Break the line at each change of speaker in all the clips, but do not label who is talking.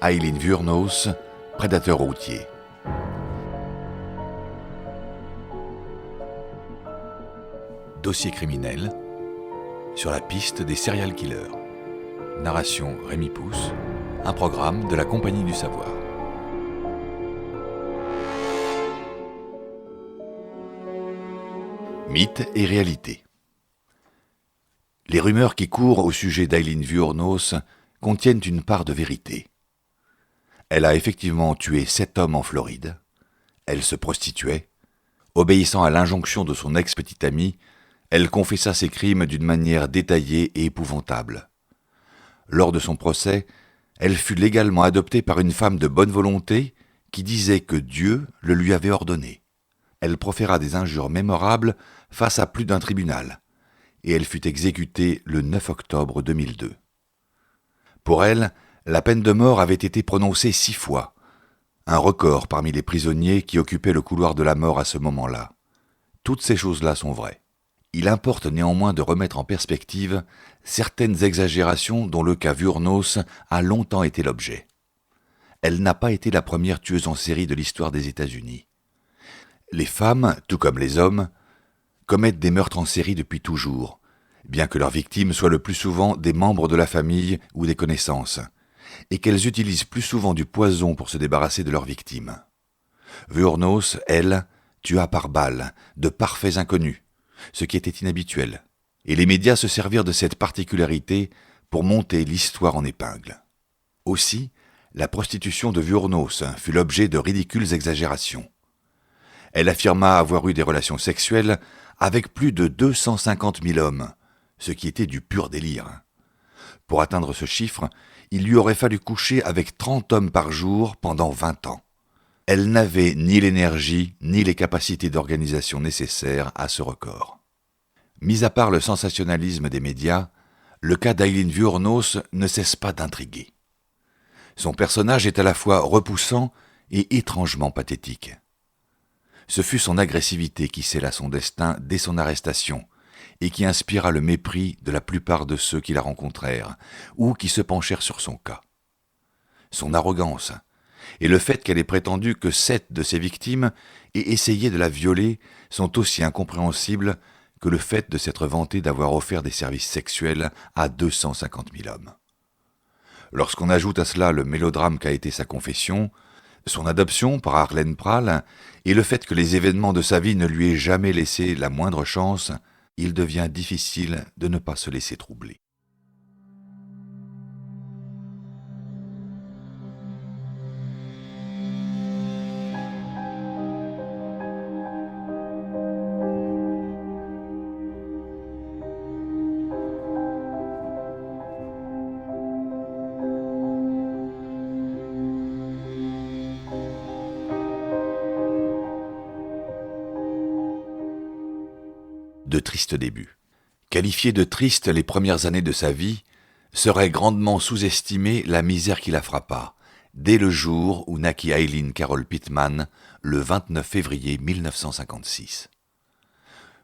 Aileen Wuornos, prédateur routier. Dossier criminel sur la piste des serial killers. Narration Rémi Pousse, un programme de la Compagnie du Savoir. Mythe et réalité. Les rumeurs qui courent au sujet d'Aileen Wuornos contiennent une part de vérité. Elle a effectivement tué 7 hommes en Floride. Elle se prostituait. Obéissant à l'injonction de son ex-petite amie, elle confessa ses crimes d'une manière détaillée et épouvantable. Lors de son procès, elle fut légalement adoptée par une femme de bonne volonté qui disait que Dieu le lui avait ordonné. Elle proféra des injures mémorables face à plus d'un tribunal, et elle fut exécutée le 9 octobre 2002. Pour elle, la peine de mort avait été prononcée 6 fois, un record parmi les prisonniers qui occupaient le couloir de la mort à ce moment-là. Toutes ces choses-là sont vraies. Il importe néanmoins de remettre en perspective certaines exagérations dont le cas Wuornos a longtemps été l'objet. Elle n'a pas été la première tueuse en série de l'histoire des États-Unis. Les femmes, tout comme les hommes, commettent des meurtres en série depuis toujours, bien que leurs victimes soient le plus souvent des membres de la famille ou des connaissances, et qu'elles utilisent plus souvent du poison pour se débarrasser de leurs victimes. Wuornos, elle, tua par balle de parfaits inconnus, ce qui était inhabituel, et les médias se servirent de cette particularité pour monter l'histoire en épingle. Aussi, la prostitution de Wuornos fut l'objet de ridicules exagérations. Elle affirma avoir eu des relations sexuelles avec plus de 250 000 hommes, ce qui était du pur délire. Pour atteindre ce chiffre, il lui aurait fallu coucher avec 30 hommes par jour pendant 20 ans. Elle n'avait ni l'énergie ni les capacités d'organisation nécessaires à ce record. Mis à part le sensationnalisme des médias, le cas d'Aileen Wuornos ne cesse pas d'intriguer. Son personnage est à la fois repoussant et étrangement pathétique. Ce fut son agressivité qui scella son destin dès son arrestation et qui inspira le mépris de la plupart de ceux qui la rencontrèrent ou qui se penchèrent sur son cas. Son arrogance et le fait qu'elle ait prétendu que 7 de ses victimes aient essayé de la violer sont aussi incompréhensibles que le fait de s'être vantée d'avoir offert des services sexuels à 250 000 hommes. Lorsqu'on ajoute à cela le mélodrame qu'a été sa confession, son adoption par Arlene Prahl et le fait que les événements de sa vie ne lui aient jamais laissé la moindre chance, il devient difficile de ne pas se laisser troubler. De tristes débuts. Qualifiée de triste les premières années de sa vie, serait grandement sous-estimée la misère qui la frappa, dès le jour où naquit Aileen Carol Pittman, le 29 février 1956.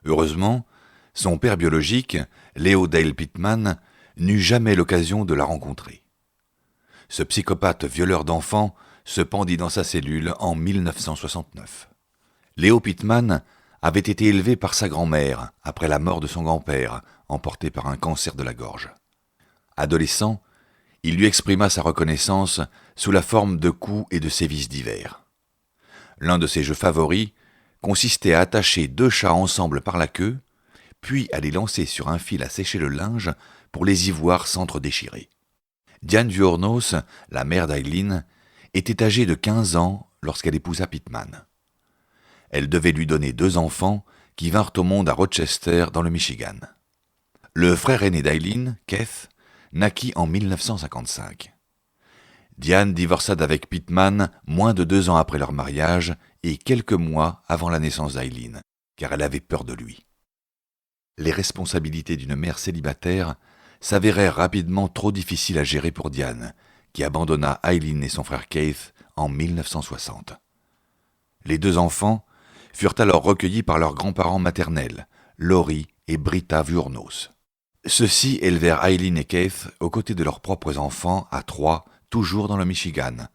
Heureusement, son père biologique, Leo Dale Pittman, n'eut jamais l'occasion de la rencontrer. Ce psychopathe violeur d'enfants se pendit dans sa cellule en 1969. Leo Pittman avait été élevé par sa grand-mère après la mort de son grand-père, emporté par un cancer de la gorge. Adolescent, il lui exprima sa reconnaissance sous la forme de coups et de sévices divers. L'un de ses jeux favoris consistait à attacher 2 chats ensemble par la queue, puis à les lancer sur un fil à sécher le linge pour les y voir s'entre-déchirer. Diane Wuornos, la mère d'Aileen, était âgée de 15 ans lorsqu'elle épousa Pittman. Elle devait lui donner 2 enfants qui vinrent au monde à Rochester, dans le Michigan. Le frère aîné d'Aileen, Keith, naquit en 1955. Diane divorça d'avec Pittman moins de 2 ans après leur mariage et quelques mois avant la naissance d'Aileen, car elle avait peur de lui. Les responsabilités d'une mère célibataire s'avérèrent rapidement trop difficiles à gérer pour Diane, qui abandonna Aileen et son frère Keith en 1960. Les 2 enfants furent alors recueillis par leurs grands-parents maternels, Laurie et Britta Wuornos. Ceux-ci élevèrent Aileen et Keith aux côtés de leurs propres enfants à 3, toujours dans le Michigan,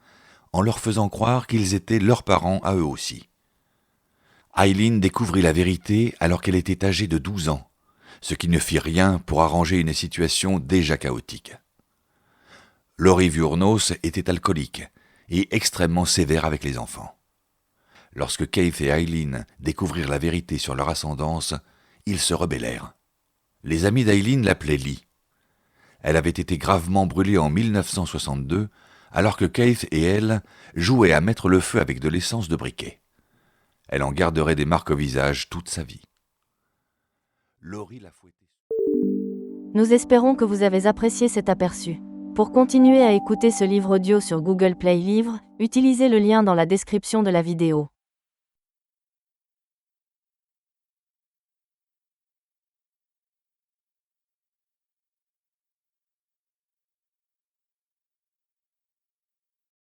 en leur faisant croire qu'ils étaient leurs parents à eux aussi. Eileen découvrit la vérité alors qu'elle était âgée de 12 ans, ce qui ne fit rien pour arranger une situation déjà chaotique. Laurie Wuornos était alcoolique et extrêmement sévère avec les enfants. Lorsque Keith et Eileen découvrirent la vérité sur leur ascendance, ils se rebellèrent. Les amis d'Eileen l'appelaient Lee. Elle avait été gravement brûlée en 1962, alors que Keith et elle jouaient à mettre le feu avec de l'essence de briquet. Elle en garderait des marques au visage toute sa vie. Laurie l'a fouettée.
Nous espérons que vous avez apprécié cet aperçu. Pour continuer à écouter ce livre audio sur Google Play Livres, utilisez le lien dans la description de la vidéo.